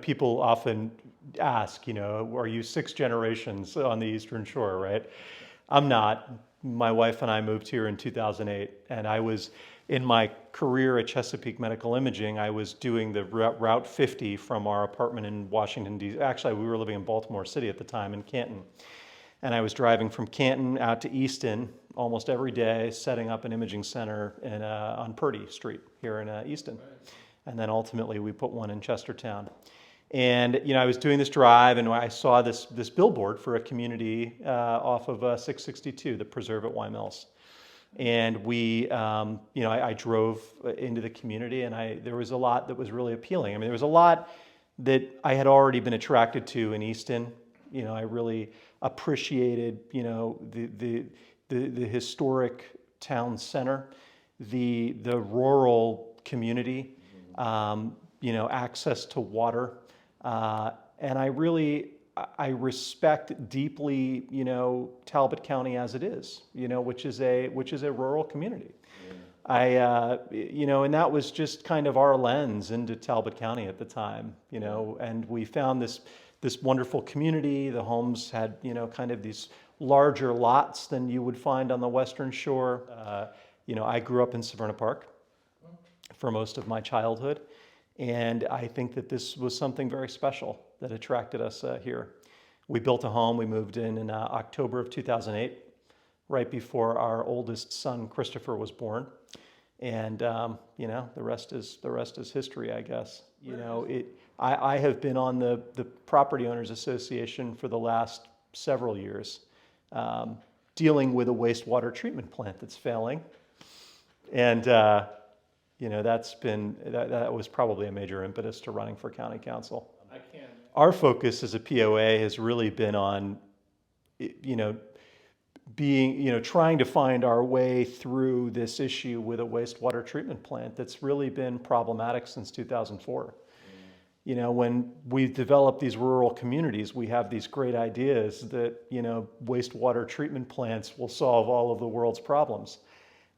people often ask, are you 6 generations on the Eastern Shore, right? I'm not. My wife and I moved here in 2008, and I was in my career at Chesapeake Medical Imaging. I was doing the Route 50 from our apartment in Washington, D.C. Actually, we were living in Baltimore City at the time, in Canton. And I was driving from Canton out to Easton almost every day, setting up an imaging center on Purdy Street here in Easton. And then ultimately we put one in Chestertown. And I was doing this drive, and I saw this billboard for a community off of 662, the Preserve at Y Mills. And I drove into the community, and there was a lot that was really appealing. I mean, there was a lot that I had already been attracted to in Easton. I really appreciated, the historic town center, the rural community, access to water, and I respect deeply, Talbot County as it is, which is a rural community. Yeah. And that was just kind of our lens into Talbot County at the time, and we found this wonderful community. The homes had, kind of these larger lots than you would find on the Western Shore. I grew up in Severna Park for most of my childhood, and I think that this was something very special that attracted us here. We built a home. We moved in October of 2008, right before our oldest son Christopher was born, and the rest is history, I guess. I have been on the Property Owners Association for the last several years, dealing with a wastewater treatment plant that's failing, and that was probably a major impetus to running for county council. Our focus as a POA has really been on, trying to find our way through this issue with a wastewater treatment plant that's really been problematic since 2004. When we develop these rural communities, we have these great ideas that, wastewater treatment plants will solve all of the world's problems.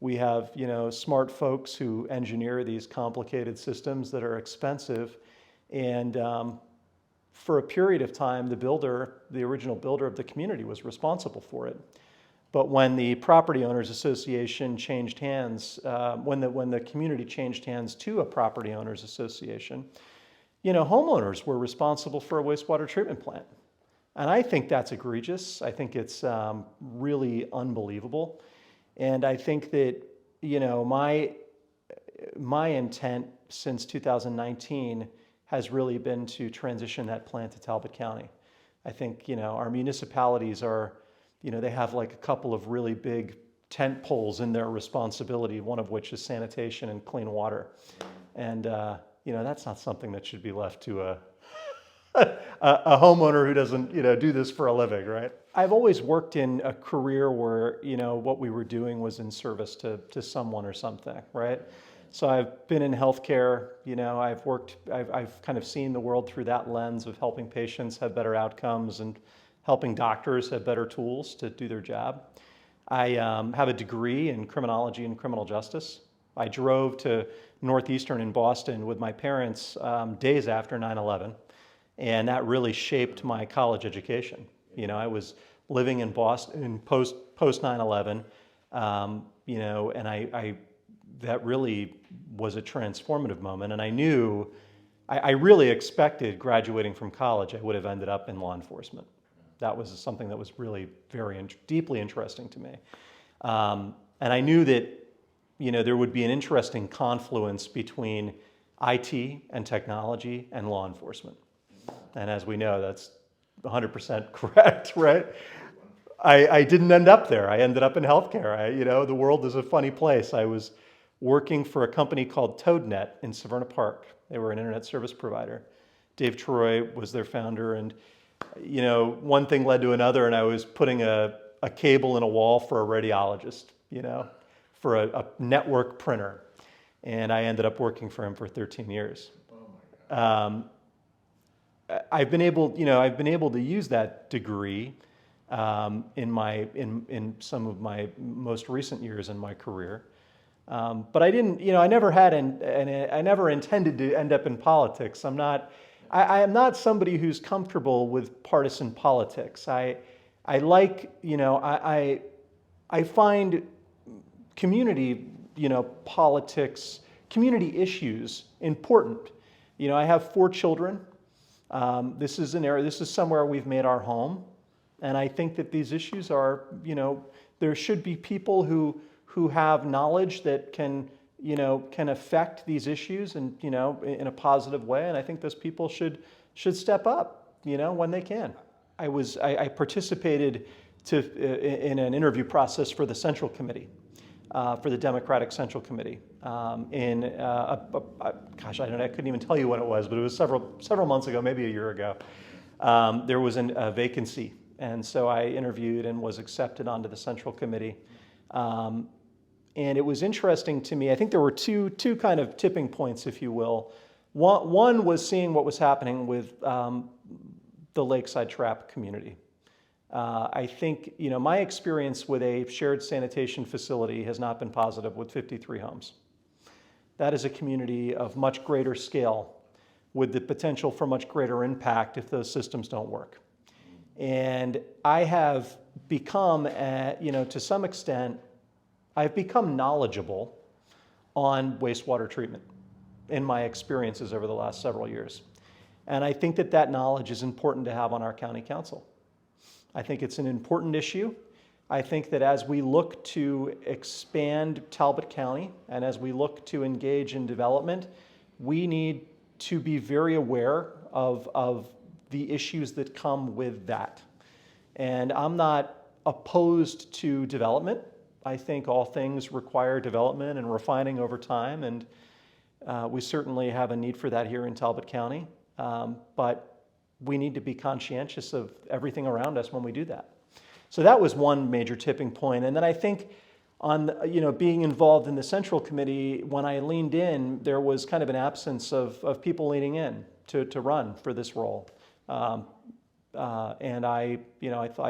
We have, smart folks who engineer these complicated systems that are expensive. And for a period of time, the original builder of the community was responsible for it. But when the Property Owners Association changed hands, when the community changed hands to a Property Owners Association, homeowners were responsible for a wastewater treatment plant. And I think that's egregious. I think it's really unbelievable. And I think that, my intent since 2019 has really been to transition that plant to Talbot County. I think, our municipalities are, they have like a couple of really big tent poles in their responsibility, one of which is sanitation and clean water. And, that's not something that should be left to a homeowner who doesn't, do this for a living, right? I've always worked in a career where, what we were doing was in service to someone or something, right? So I've been in healthcare, I've kind of seen the world through that lens of helping patients have better outcomes and helping doctors have better tools to do their job. I have a degree in criminology and criminal justice. I drove to Northeastern in Boston with my parents days after 9/11, and that really shaped my college education. I was living in Boston post 9/11, and I that really was a transformative moment. And I knew, I really expected graduating from college, I would have ended up in law enforcement. That was something that was really very deeply interesting to me. And I knew that, there would be an interesting confluence between IT and technology and law enforcement. And as we know, that's 100% correct, right? I didn't end up there. I ended up in healthcare. The world is a funny place. I was working for a company called ToadNet in Severna Park. They were an internet service provider. Dave Troy was their founder, and one thing led to another, and I was putting a cable in a wall for a radiologist, for a network printer, and I ended up working for him for 13 years. Oh my God. I've been able to use that degree in some of my most recent years in my career. But I didn't, I never had, and I never intended to end up in politics. I'm not, I am not somebody who's comfortable with partisan politics. I like, I find community, politics, community issues important. I have 4 children. This is somewhere we've made our home. And I think that these issues are, there should be people who have knowledge that can affect these issues and, in a positive way. And I think those people should step up, when they can. I participated in an interview process for the Central Committee, for the Democratic Central Committee. Gosh, I couldn't even tell you when it was, but it was several months ago, maybe a year ago. There was a vacancy, and so I interviewed and was accepted onto the Central Committee. And it was interesting to me. I think there were two kind of tipping points, if you will. One was seeing what was happening with the Lakeside Trap community. I think, my experience with a shared sanitation facility has not been positive with 53 homes. That is a community of much greater scale with the potential for much greater impact if those systems don't work. And I have become, to some extent, I've become knowledgeable on wastewater treatment in my experiences over the last several years. And I think that knowledge is important to have on our county council. I think it's an important issue. I think that as we look to expand Talbot County and as we look to engage in development, we need to be very aware of the issues that come with that. And I'm not opposed to development. I think all things require development and refining over time, and we certainly have a need for that here in Talbot County. But we need to be conscientious of everything around us when we do that. So that was one major tipping point. And then I think on being involved in the Central Committee, when I leaned in, there was kind of an absence of people leaning in to run for this role. And I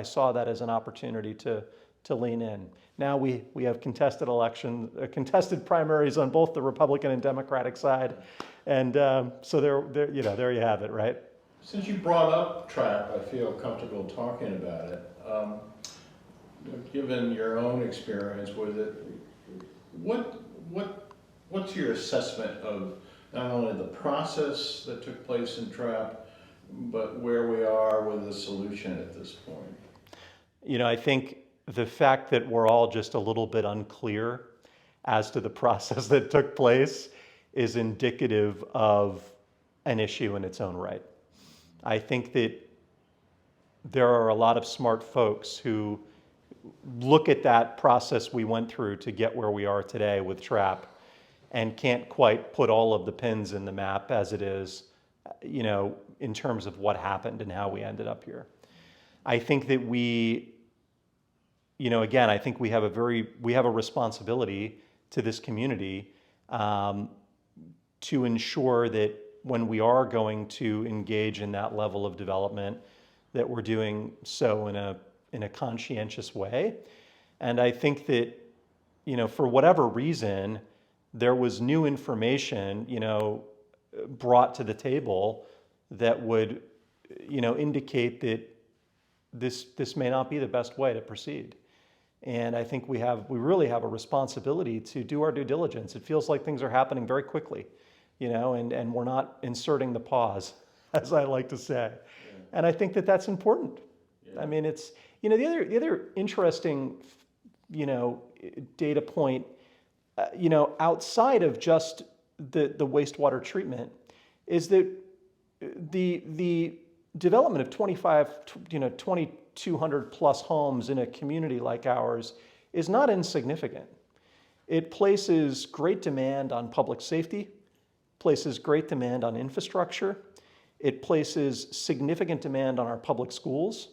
saw that as an opportunity to lean in. Now we have contested primaries on both the Republican and Democratic side, and so there you have it, right? Since you brought up TRAP, I feel comfortable talking about it. Given your own experience with it, what's your assessment of not only the process that took place in TRAP, but where we are with the solution at this point? I think the fact that we're all just a little bit unclear as to the process that took place is indicative of an issue in its own right. I think that there are a lot of smart folks who look at that process we went through to get where we are today with TRAP and can't quite put all of the pins in the map as it is, in terms of what happened and how we ended up here. I think that I think we have a responsibility to this community to ensure that when we are going to engage in that level of development, that we're doing so in a conscientious way. And I think that, for whatever reason, there was new information, brought to the table that would, indicate that this may not be the best way to proceed. And I think we really have a responsibility to do our due diligence. It feels like things are happening very quickly, and we're not inserting the pause, as I like to say. Yeah. And I think that's important. Yeah. I mean, it's, the other interesting, data point, outside of just the wastewater treatment is that the development of 2,200 plus homes in a community like ours is not insignificant. It places great demand on public safety, places great demand on infrastructure, it places significant demand on our public schools,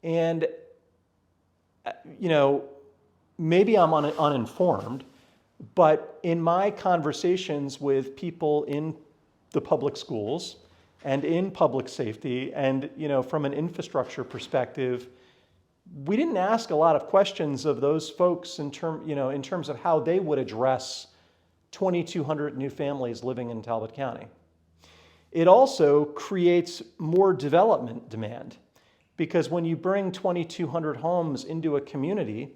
and maybe I'm uninformed, but in my conversations with people in the public schools and in public safety and, from an infrastructure perspective, we didn't ask a lot of questions of those folks in terms of how they would address 2,200 new families living in Talbot County. It also creates more development demand, because when you bring 2,200 homes into a community,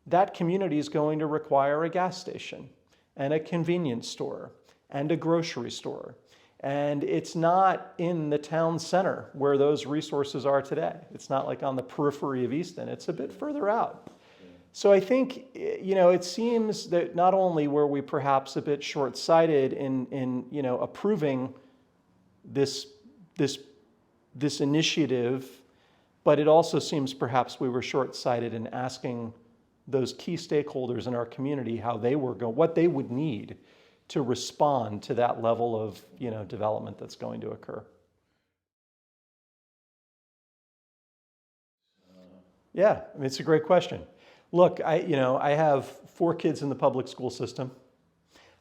that community is going to require a gas station and a convenience store and a grocery store. And it's not in the town center where those resources are today. It's not like on the periphery of Easton. It's a bit further out. So I think, it seems that not only were we perhaps a bit short-sighted in approving this initiative, but it also seems perhaps we were short-sighted in asking those key stakeholders in our community how they were what they would need to respond to that level of development that's going to occur. Yeah, I mean, it's a great question. Look, I have 4 kids in the public school system.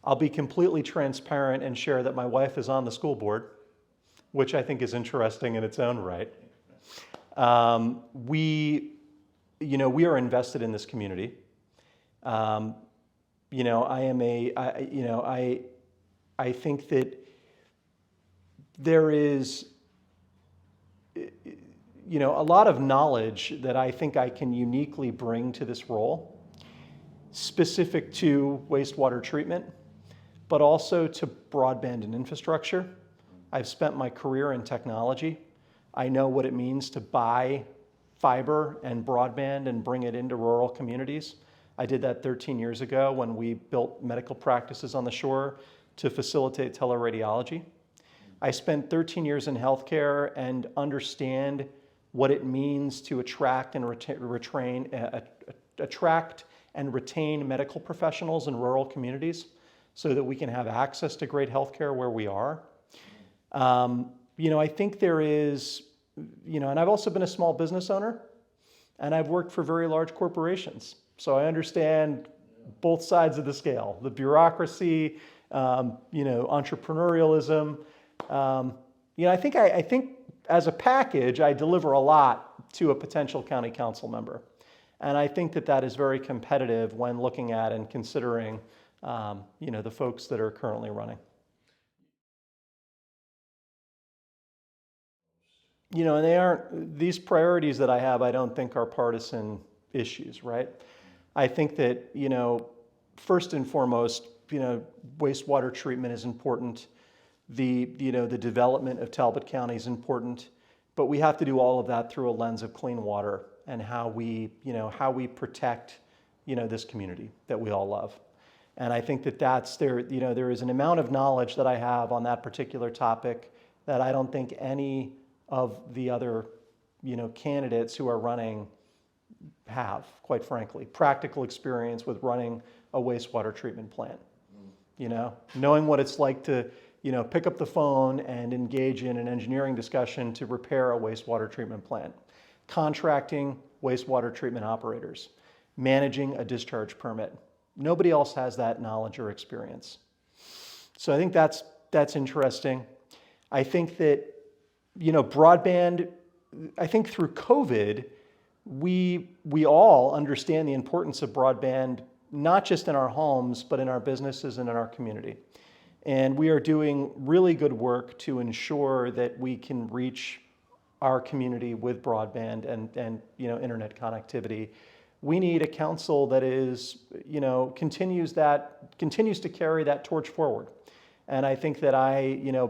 I'll be completely transparent and share that my wife is on the school board, which I think is interesting in its own right. We are invested in this community. I think that there is, a lot of knowledge that I think I can uniquely bring to this role, specific to wastewater treatment, but also to broadband and infrastructure. I've spent my career in technology. I know what it means to buy fiber and broadband and bring it into rural communities. I did that 13 years ago when we built medical practices on the shore to facilitate teleradiology. I spent 13 years in healthcare and understand what it means to attract and retain medical professionals in rural communities so that we can have access to great healthcare where we are. I think there is, and I've also been a small business owner, and I've worked for very large corporations. So I understand both sides of the scale, the bureaucracy, entrepreneurialism. I think as a package, I deliver a lot to a potential county council member. And I think that is very competitive when looking at and considering, the folks that are currently running. And these priorities that I have, I don't think are partisan issues, right? I think that, first and foremost, wastewater treatment is important. The development of Talbot County is important, but we have to do all of that through a lens of clean water and how we protect, this community that we all love. And I think there is an amount of knowledge that I have on that particular topic that I don't think any of the other, candidates who are running have, quite frankly. Practical experience with running a wastewater treatment plant. Knowing what it's like to, pick up the phone and engage in an engineering discussion to repair a wastewater treatment plant. Contracting wastewater treatment operators. Managing a discharge permit. Nobody else has that knowledge or experience. So I think that's interesting. I think that, broadband, I think through COVID, we all understand the importance of broadband, not just in our homes, but in our businesses and in our community. And we are doing really good work to ensure that we can reach our community with broadband and internet connectivity. We need a council that is, continues to carry that torch forward. And I think that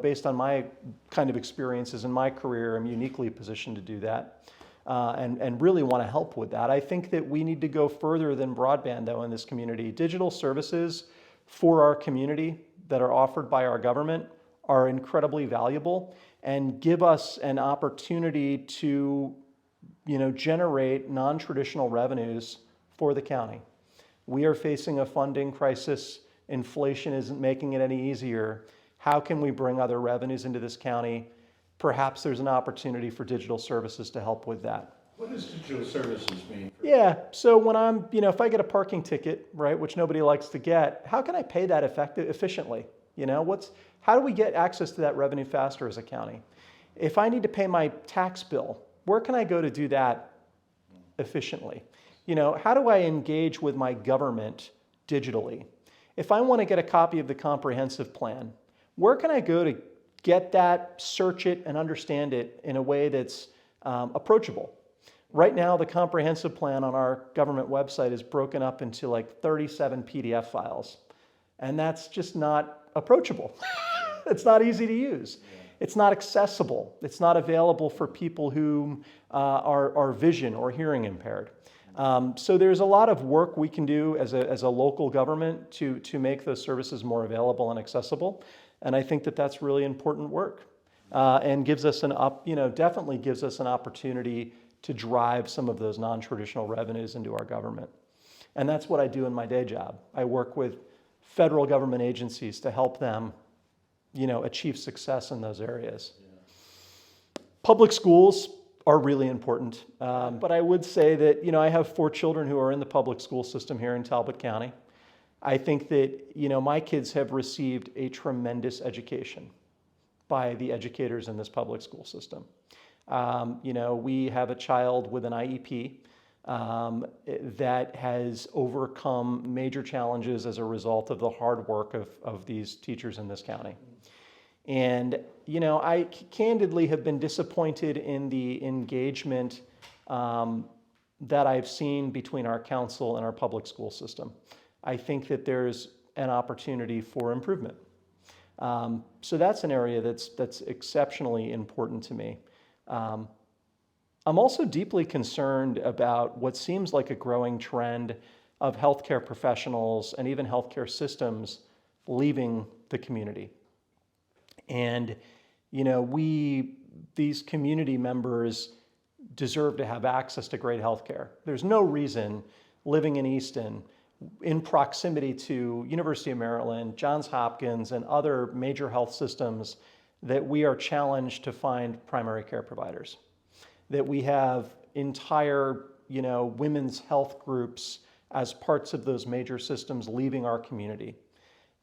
based on my kind of experiences in my career, I'm uniquely positioned to do that and really want to help with that. I think that we need to go further than broadband, though, in this community. Digital services for our community that are offered by our government are incredibly valuable and give us an opportunity to, generate non-traditional revenues for the county. We are facing a funding crisis. Inflation isn't making it any easier. How can we bring other revenues into this county? Perhaps there's an opportunity for digital services to help with that. What does digital services mean? Yeah, so when I'm, if I get a parking ticket, right, which nobody likes to get, how can I pay that efficiently? How do we get access to that revenue faster as a county? If I need to pay my tax bill, where can I go to do that efficiently? How do I engage with my government digitally? If I want to get a copy of the comprehensive plan, where can I go get that, search it, and understand it in a way that's approachable. Right now, the comprehensive plan on our government website is broken up into like 37 PDF files, and that's just not approachable. It's not easy to use. It's not accessible. It's not available for people who are vision or hearing impaired. So there's a lot of work we can do as a local government to make those services more available and accessible. And I think that that's really important work, and gives us definitely gives us an opportunity to drive some of those non-traditional revenues into our government. And that's what I do in my day job. I work with federal government agencies to help them, achieve success in those areas. Public schools are really important, but I would say that, I have 4 children who are in the public school system here in Talbot County. I think that, my kids have received a tremendous education by the educators in this public school system. We have a child with an IEP that has overcome major challenges as a result of the hard work of these teachers in this county. And, I candidly have been disappointed in the engagement that I've seen between our council and our public school system. I think that there's an opportunity for improvement. So that's an area that's exceptionally important to me. I'm also deeply concerned about what seems like a growing trend of healthcare professionals and even healthcare systems leaving the community. And, these community members deserve to have access to great healthcare. There's no reason living in Easton, in proximity to University of Maryland, Johns Hopkins, and other major health systems, that we are challenged to find primary care providers, that we have entire, women's health groups as parts of those major systems leaving our community.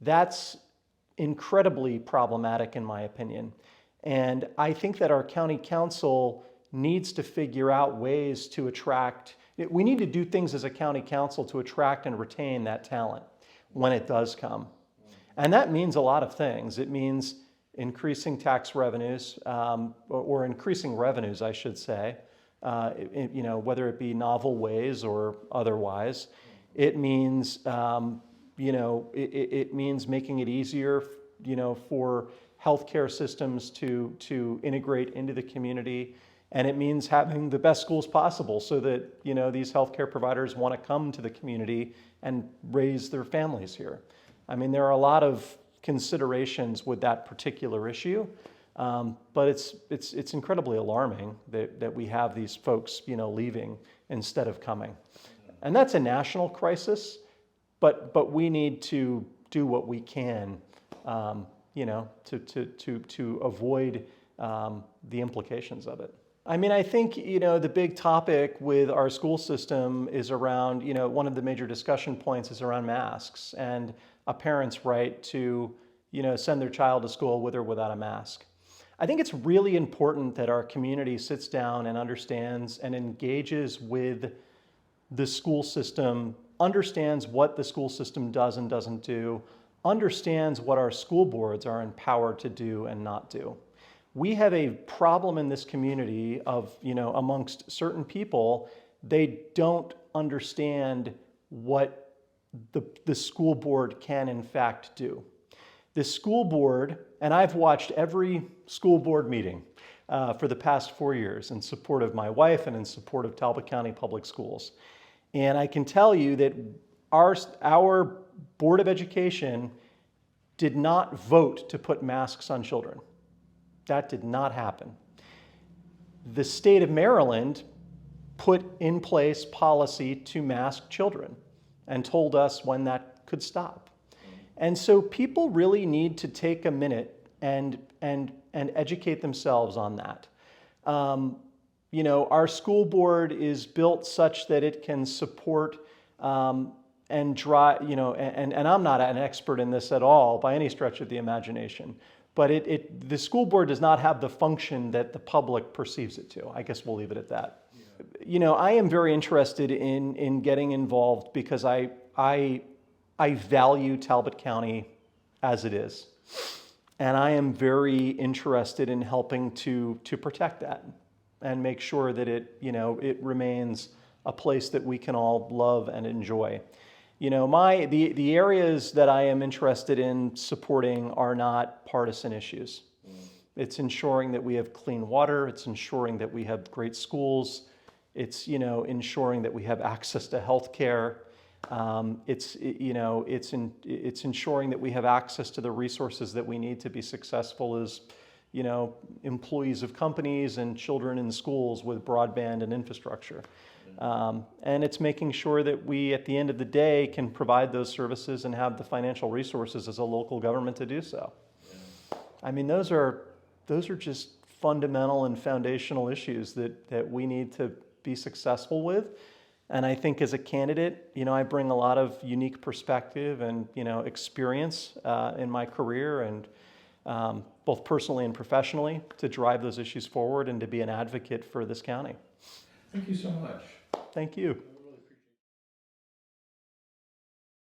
That's incredibly problematic, in my opinion. And I think that our county council needs to figure out ways to attract, we need to do things as a county council to attract and retain that talent when it does come. And that means a lot of things. It means increasing tax revenues, or increasing revenues, I should say, whether it be novel ways or otherwise. It means, it means making it easier, for healthcare systems to integrate into the community. And it means having the best schools possible so that, these healthcare providers want to come to the community and raise their families here. I mean, there are a lot of considerations with that particular issue, but it's incredibly alarming that we have these folks, leaving instead of coming. And that's a national crisis, but we need to do what we can, to avoid the implications of it. I mean, I think, the big topic with our school system is around, one of the major discussion points is around masks and a parent's right to, send their child to school with or without a mask. I think it's really important that our community sits down and understands and engages with the school system, understands what the school system does and doesn't do, understands what our school boards are empowered to do and not do. We have a problem in this community of, amongst certain people, they don't understand what the school board can in fact do. The school board, and I've watched every school board meeting for the past 4 years in support of my wife and in support of Talbot County Public Schools. And I can tell you that our Board of Education did not vote to put masks on children. That did not happen. The state of Maryland put in place policy to mask children and told us when that could stop. And so people really need to take a minute and educate themselves on that. Our school board is built such that it can support and drive, and I'm not an expert in this at all by any stretch of the imagination, but the school board does not have the function that the public perceives it to. I guess we'll leave it at that. Yeah. I am very interested in getting involved because I value Talbot County as it is. And I am very interested in helping to protect that and make sure that it, you know, it remains a place that we can all love and enjoy. You know, the areas that I am interested in supporting are not partisan issues. It's ensuring that we have clean water. It's ensuring that we have great schools. It's, you know, ensuring that we have access to health care. It's ensuring that we have access to the resources that we need to be successful as, you know, employees of companies and children in schools with broadband and infrastructure. And it's making sure that we, at the end of the day, can provide those services and have the financial resources as a local government to do so. I mean, those are just fundamental and foundational issues that we need to be successful with. And I think as a candidate, you know, I bring a lot of unique perspective and, you know, experience in my career and both personally and professionally to drive those issues forward and to be an advocate for this county. Thank you so much. Thank you.